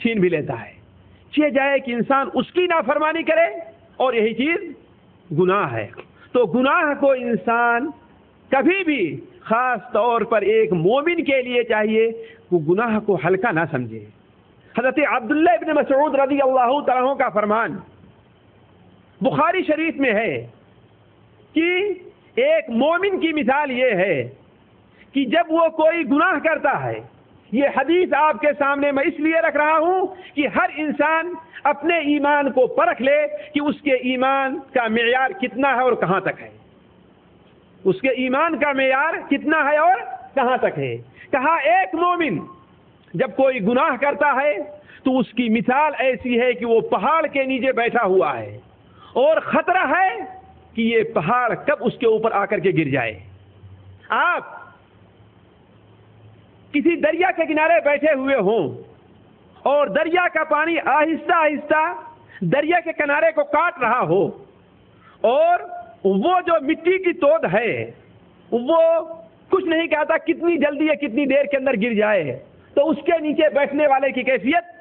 چھین بھی لیتا ہے. چاہ جائے کہ انسان اس کی نافرمانی کرے اور یہی چیز گناہ ہے. تو گناہ کو انسان کبھی بھی خاص طور پر ایک مومن کے لیے چاہیے وہ گناہ کو ہلکا نہ سمجھے. حضرت عبداللہ ابن مسعود رضی اللہ تعالیٰ عنہ کا فرمان بخاری شریف میں ہے کہ ایک مومن کی مثال یہ ہے کہ جب وہ کوئی گناہ کرتا ہے، یہ حدیث آپ کے سامنے میں اس لیے رکھ رہا ہوں کہ ہر انسان اپنے ایمان کو پرکھ لے کہ اس کے ایمان کا معیار کتنا ہے اور کہاں تک ہے. اس کے ایمان کا معیار کتنا ہے اور کہاں تک ہے. کہا ایک مومن جب کوئی گناہ کرتا ہے تو اس کی مثال ایسی ہے کہ وہ پہاڑ کے نیچے بیٹھا ہوا ہے اور خطرہ ہے کہ یہ پہاڑ کب اس کے اوپر آ کر کے گر جائے. آپ کسی دریا کے کنارے بیٹھے ہوئے ہوں اور دریا کا پانی آہستہ آہستہ دریا کے کنارے کو کاٹ رہا ہو اور وہ جو مٹی کی تود ہے وہ کچھ نہیں کہتا کتنی جلدی یا کتنی دیر کے اندر گر جائے، تو اس کے نیچے بیٹھنے والے کی کیفیت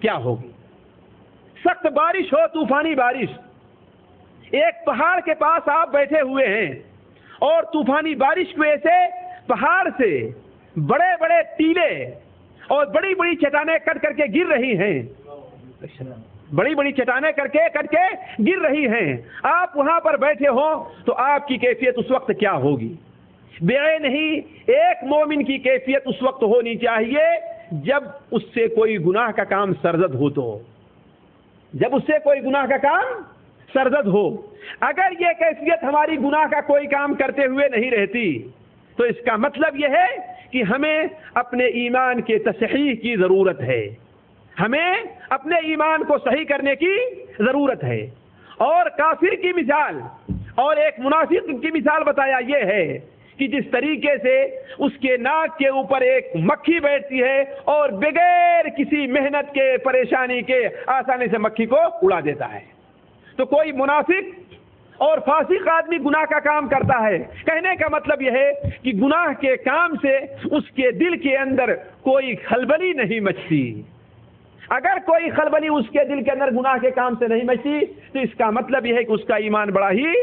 کیا ہوگی. سخت بارش ہو، طوفانی بارش، ایک پہاڑ کے پاس آپ بیٹھے ہوئے ہیں اور طوفانی بارش کی وجہ سے پہاڑ سے بڑے بڑے ٹیلے اور بڑی بڑی چٹانیں کٹ کر کے گر رہی ہیں، بڑی بڑی چٹانیں کٹ کے گر رہی ہیں. آپ وہاں پر بیٹھے ہوں تو آپ کی کیفیت اس وقت کیا ہوگی؟ بے نہیں، ایک مومن کی کیفیت اس وقت ہونی چاہیے جب اس سے کوئی گناہ کا کام سرزد ہو. تو جب اس سے کوئی گناہ کا کام سرزد ہو، اگر یہ کیفیت ہماری گناہ کا کوئی کام کرتے ہوئے نہیں رہتی تو اس کا مطلب یہ ہے کہ ہمیں اپنے ایمان کے تصحیح کی ضرورت ہے، ہمیں اپنے ایمان کو صحیح کرنے کی ضرورت ہے. اور کافر کی مثال اور ایک منافق کی مثال بتایا یہ ہے کہ جس طریقے سے اس کے ناک کے اوپر ایک مکھی بیٹھتی ہے اور بغیر کسی محنت کے پریشانی کے آسانی سے مکھی کو اڑا دیتا ہے، تو کوئی منافق اور فاسق آدمی گناہ کا کام کرتا ہے. کہنے کا مطلب یہ ہے کہ گناہ کے کام سے اس کے دل کے اندر کوئی خلبلی نہیں مچتی. اگر کوئی خلبلی اس کے دل کے اندر گناہ کے کام سے نہیں مچتی تو اس کا مطلب یہ ہے کہ اس کا ایمان بڑا ہی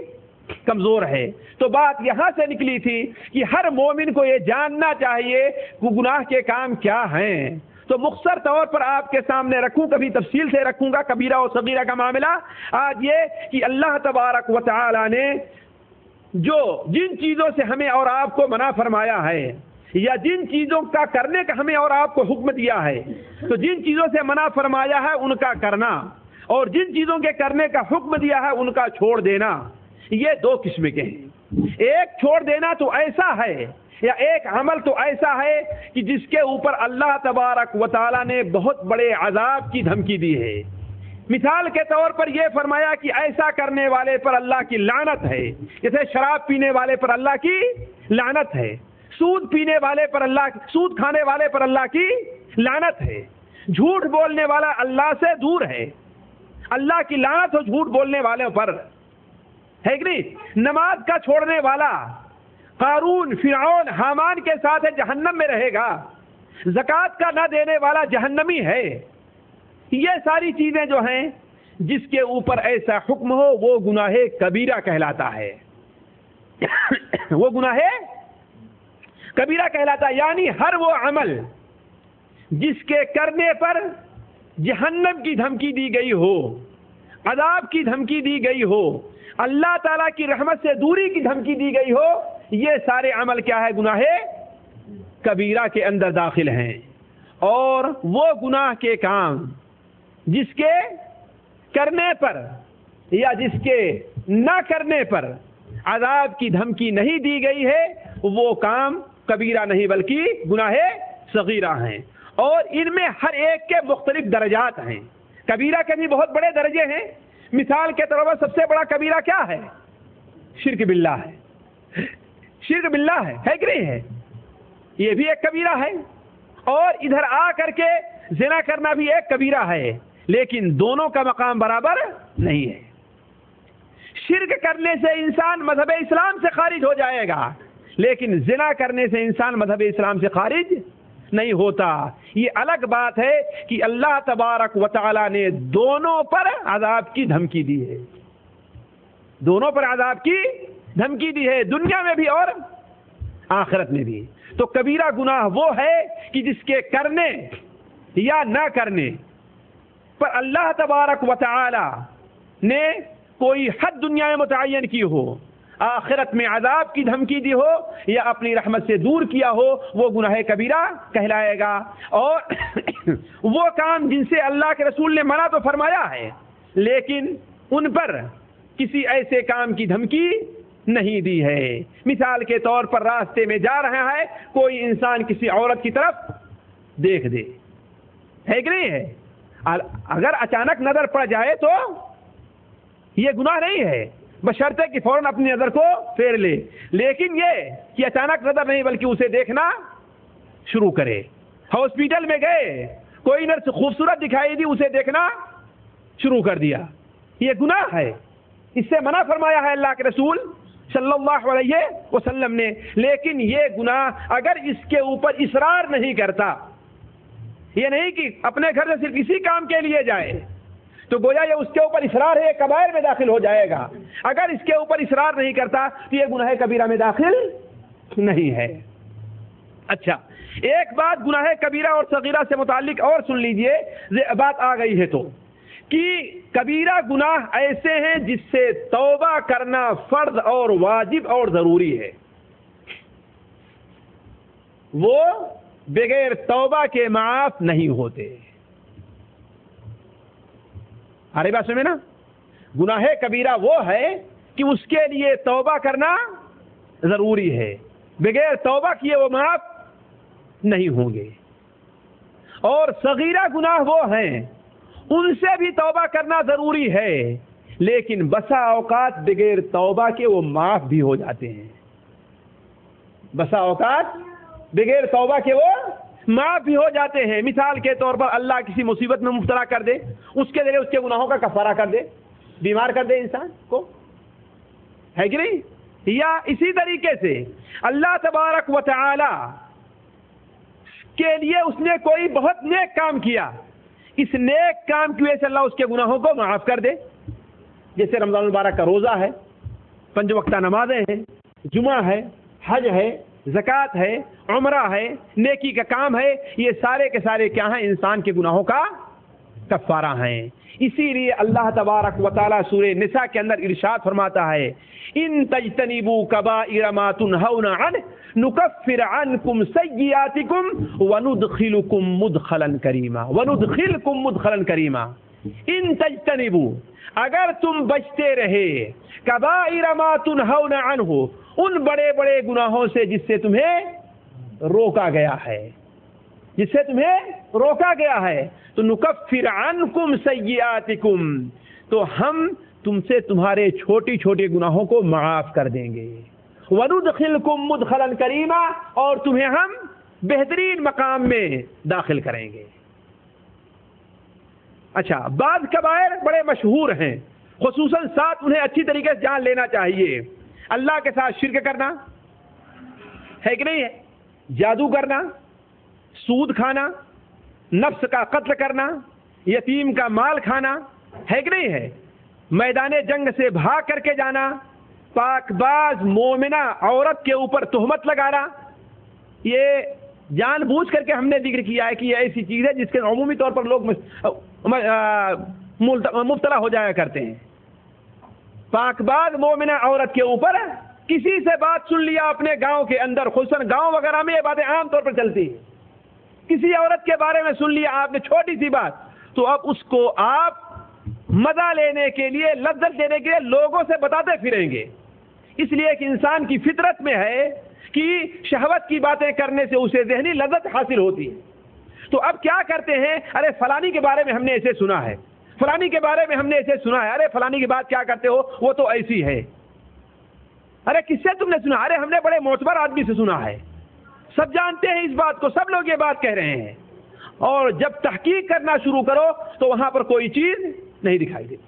کمزور ہے. تو بات یہاں سے نکلی تھی کہ ہر مومن کو یہ جاننا چاہیے کہ گناہ کے کام کیا ہیں. تو مختصر طور پر آپ کے سامنے رکھوں، کبھی تفصیل سے رکھوں گا کبیرہ اور صغیرہ کا معاملہ. آج یہ کہ اللہ تبارک و تعالی نے جو جن چیزوں سے ہمیں اور آپ کو منع فرمایا ہے یا جن چیزوں کا کرنے کا ہمیں اور آپ کو حکم دیا ہے، تو جن چیزوں سے منع فرمایا ہے ان کا کرنا اور جن چیزوں کے کرنے کا حکم دیا ہے ان کا چھوڑ دینا، یہ دو قسم کے ہیں. ایک چھوڑ دینا تو ایسا ہے یا ایک عمل تو ایسا ہے کہ جس کے اوپر اللہ تبارک و تعالی نے بہت بڑے عذاب کی دھمکی دی ہے. مثال کے طور پر یہ فرمایا کہ ایسا کرنے والے پر اللہ کی لعنت ہے، جیسے شراب پینے والے پر اللہ کی لعنت ہے، سود پینے والے پر سود کھانے والے پر اللہ کی لعنت ہے، جھوٹ بولنے والا اللہ سے دور ہے، اللہ کی لعنت ہو جھوٹ بولنے والوں پر، ہے کہ نہیں. نماز کا چھوڑنے والا قارون، فرعون، حامان کے ساتھ جہنم میں رہے گا. زکوٰۃ کا نہ دینے والا جہنمی ہے. یہ ساری چیزیں جو ہیں جس کے اوپر ایسا حکم ہو وہ گناہ کبیرہ کہلاتا ہے. وہ گناہ کبیرہ کہلاتا ہے، یعنی ہر وہ عمل جس کے کرنے پر جہنم کی دھمکی دی گئی ہو، عذاب کی دھمکی دی گئی ہو، اللہ تعالیٰ کی رحمت سے دوری کی دھمکی دی گئی ہو، یہ سارے عمل کیا ہے؟ گناہ کبیرہ کے اندر داخل ہیں. اور وہ گناہ کے کام جس کے کرنے پر یا جس کے نہ کرنے پر عذاب کی دھمکی نہیں دی گئی ہے وہ کام کبیرہ نہیں بلکہ گناہ صغیرہ ہیں. اور ان میں ہر ایک کے مختلف درجات ہیں. کبیرہ کے بھی بہت بڑے درجے ہیں. مثال کے طور پر سب سے بڑا کبیرہ کیا ہے؟ شرک باللہ ہے. شرک باللہ ہے کہ نہیں ہے؟ یہ بھی ایک کبیرہ ہے. اور ادھر آ کر کے زنا کرنا بھی ایک کبیرہ ہے، لیکن دونوں کا مقام برابر نہیں ہے. شرک کرنے سے انسان مذہب اسلام سے خارج ہو جائے گا، لیکن زنا کرنے سے انسان مذہب اسلام سے خارج نہیں ہوتا. یہ الگ بات ہے کہ اللہ تبارک و تعالی نے دونوں پر عذاب کی دھمکی دی ہے, دونوں پر عذاب کی دھمکی دی ہے, دنیا میں بھی اور آخرت میں بھی. تو کبیرہ گناہ وہ ہے کہ جس کے کرنے یا نہ کرنے پر اللہ تبارک و تعالی نے کوئی حد دنیا میں متعین کی ہو, آخرت میں عذاب کی دھمکی دی ہو یا اپنی رحمت سے دور کیا ہو, وہ گناہ کبیرہ کہلائے گا. اور وہ کام جن سے اللہ کے رسول نے منع تو فرمایا ہے لیکن ان پر کسی ایسے کام کی دھمکی نہیں دی ہے. مثال کے طور پر راستے میں جا رہا ہے, کوئی انسان کسی عورت کی طرف دیکھ دے, ہے کہ نہیں ہے, اگر اچانک نظر پڑ جائے تو یہ گناہ نہیں ہے, بشرطے کہ فوراً اپنی نظر کو پھیر لے. لیکن یہ کہ اچانک نظر نہیں بلکہ اسے دیکھنا شروع کرے. ہاسپٹل میں گئے, کوئی نرس خوبصورت دکھائی دی, اسے دیکھنا شروع کر دیا, یہ گناہ ہے. اس سے منع فرمایا ہے اللہ کے رسول صلی اللہ علیہ وسلم نے. لیکن یہ گناہ اگر اس کے اوپر اصرار نہیں کرتا, یہ نہیں کہ اپنے گھر سے صرف اسی کام کے لیے جائے, تو گویا یہ اس کے اوپر اصرار ہے, کبائر میں داخل ہو جائے گا. اگر اس کے اوپر اصرار نہیں کرتا تو یہ گناہ کبیرہ میں داخل نہیں ہے. اچھا, ایک بات گناہ کبیرہ اور صغیرہ سے متعلق اور سن لیجئے, بات آ گئی ہے تو, کہ کبیرہ گناہ ایسے ہیں جس سے توبہ کرنا فرض اور واجب اور ضروری ہے, وہ بغیر توبہ کے معاف نہیں ہوتے. ارے بات سمجھے نا, گناہ کبیرہ وہ ہے کہ اس کے لیے توبہ کرنا ضروری ہے, بغیر توبہ کیے وہ معاف نہیں ہوں گے. اور صغیرہ گناہ وہ ہیں, ان سے بھی توبہ کرنا ضروری ہے, لیکن بسا اوقات بغیر توبہ کے وہ معاف بھی ہو جاتے ہیں. بسا اوقات بغیر توبہ کے وہ معاف بھی ہو جاتے ہیں. مثال کے طور پر اللہ کسی مصیبت میں مبتلا کر دے, اس کے ذریعے اس کے گناہوں کا کفارہ کر دے, بیمار کر دے انسان کو, ہے کہ نہیں. یا اسی طریقے سے اللہ تبارک و تعالی کے لیے اس نے کوئی بہت نیک کام کیا, اس نیک کام کی وجہ سے اللہ اس کے گناہوں کو معاف کر دے. جیسے رمضان المبارک کا روزہ ہے, 5 وقتہ نمازیں ہیں, جمعہ ہے, حج ہے, زکوٰۃ ہے, عمرہ ہے, نیکی کا کام ہے, یہ سارے کے سارے کیا ہیں, انسان کے گناہوں کا کفارہ ہیں. اسی لیے اللہ تبارک و تعالی سورہ نساء کے اندر ارشاد فرماتا ہے, ان تجتنبوا کبائر ما تنہون عنہ نکفر عنکم سیئاتکم وندخلکم مدخلا کریما, وندخلکم مدخلا کریما. ان تجتنبوا, اگر تم بچتے رہے, کبائر ما تنہون عنہ, ان بڑے بڑے گناہوں سے جس سے تمہیں روکا گیا ہے, جس سے تمہیں روکا گیا ہے, تو نکفر عنکم سیئاتکم, تو ہم تم سے تمہارے چھوٹی چھوٹی گناہوں کو معاف کر دیں گے. وندخلکم مدخلا کریما, اور تمہیں ہم بہترین مقام میں داخل کریں گے. اچھا, بعض کبائر بڑے مشہور ہیں, خصوصاً 7 انہیں اچھی طریقے سے جان لینا چاہیے. اللہ کے ساتھ شرک کرنا, ہے کہ نہیں ہے, جادو کرنا, سود کھانا, نفس کا قتل کرنا, یتیم کا مال کھانا, ہے کہ نہیں ہے, میدان جنگ سے بھاگ کر کے جانا, پاک باز مومنہ عورت کے اوپر تہمت لگانا. یہ جان بوجھ کر کے ہم نے ذکر کیا ہے کہ یہ ایسی چیز ہے جس کے عمومی طور پر لوگ مبتلا ہو جایا کرتے ہیں. پاک باز مومنہ عورت کے اوپر کسی سے بات سن لیا اپنے گاؤں کے اندر, خصوصاً گاؤں وغیرہ میں یہ باتیں عام طور پر چلتی ہیں, کسی عورت کے بارے میں سن لیا آپ نے چھوٹی سی بات, تو اب اس کو آپ مزہ لینے کے لیے, لذت دینے کے لیے لوگوں سے بتاتے پھریں گے. اس لیے کہ انسان کی فطرت میں ہے کہ شہوت کی باتیں کرنے سے اسے ذہنی لذت حاصل ہوتی ہے. تو اب کیا کرتے ہیں, ارے فلانی کے بارے میں ہم نے ایسے سنا ہے, فلانی کے بارے میں ہم نے ایسے سنا ہے, ارے فلانی کی بات کیا کرتے ہو, وہ تو ایسی ہے. ارے کس سے تم نے سنا, ارے ہم نے بڑے معتبر آدمی سے سنا ہے. سب جانتے ہیں اس بات کو, سب لوگ یہ بات کہہ رہے ہیں, اور جب تحقیق کرنا شروع کرو تو وہاں پر کوئی چیز نہیں دکھائی دیتی.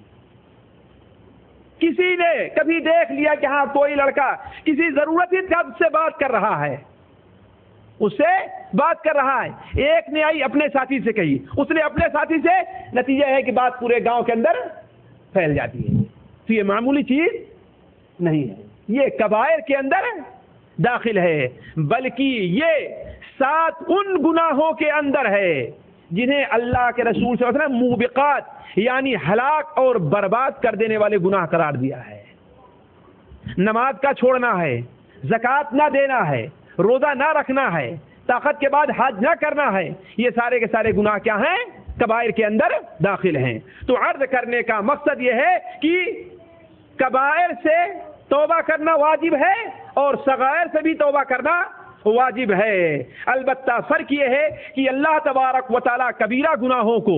کسی نے کبھی دیکھ لیا کہ ہاں کوئی لڑکا کسی ضرورت سے بات کر رہا ہے, اس سے بات کر رہا ہے. ایک نے آئی اپنے ساتھی سے کہی, اس نے اپنے ساتھی سے, نتیجہ ہے کہ بات پورے گاؤں کے اندر پھیل جاتی ہے. تو یہ معمولی چیز نہیں ہے, یہ کبائر کے اندر داخل ہے, بلکہ یہ 7 ان گناہوں کے اندر ہے جنہیں اللہ کے رسول صلی اللہ علیہ وسلم موبقات یعنی ہلاک اور برباد کر دینے والے گناہ قرار دیا ہے. نماز کا چھوڑنا ہے, زکوٰۃ نہ دینا ہے, روزہ نہ رکھنا ہے, طاقت کے بعد حج نہ کرنا ہے, یہ سارے کے سارے گناہ کیا ہیں؟ کبائر کے اندر داخل ہیں. تو عرض کرنے کا مقصد یہ ہے کہ کبائر سے توبہ کرنا واجب ہے اور صغائر سے بھی توبہ کرنا واجب ہے. البتہ فرق یہ ہے کہ اللہ تبارک و تعالی کبیرہ گناہوں کو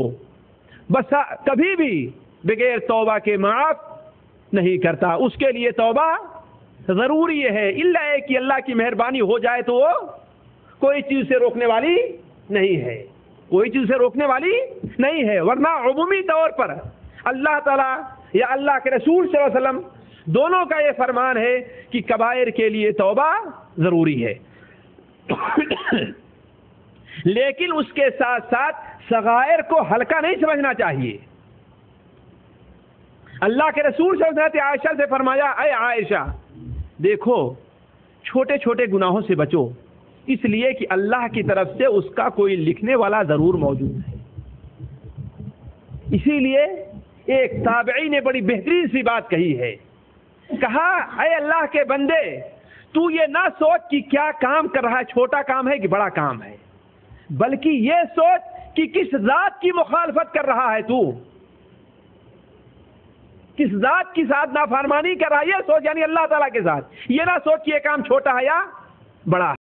بس کبھی بھی بغیر توبہ کے معاف نہیں کرتا. اس کے لیے توبہ ضروری ہے, الا ہے کہ اللہ کی مہربانی ہو جائے تو وہ کوئی چیز سے روکنے والی نہیں ہے, کوئی چیز سے روکنے والی نہیں ہے. ورنہ عمومی طور پر اللہ تعالیٰ یا اللہ کے رسول صلی اللہ علیہ وسلم دونوں کا یہ فرمان ہے کہ کبائر کے لیے توبہ ضروری ہے. لیکن اس کے ساتھ ساتھ صغائر کو ہلکا نہیں سمجھنا چاہیے. اللہ کے رسول صلی اللہ علیہ وسلم عائشہ سے فرمایا, اے عائشہ دیکھو چھوٹے چھوٹے گناہوں سے بچو, اس لیے کہ اللہ کی طرف سے اس کا کوئی لکھنے والا ضرور موجود ہے. اسی لیے ایک تابعی نے بڑی بہترین سی بات کہی ہے, کہا اے اللہ کے بندے تو یہ نہ سوچ کہ کیا کام کر رہا ہے, چھوٹا کام ہے کہ بڑا کام ہے, بلکہ یہ سوچ کہ کس ذات کی مخالفت کر رہا ہے, تو کس ذات کی ساتھ نافرمانی کر رہا ہے, یہ سوچ, یعنی اللہ تعالیٰ کے ساتھ. یہ نہ سوچ کہ یہ کام چھوٹا ہے یا بڑا ہے.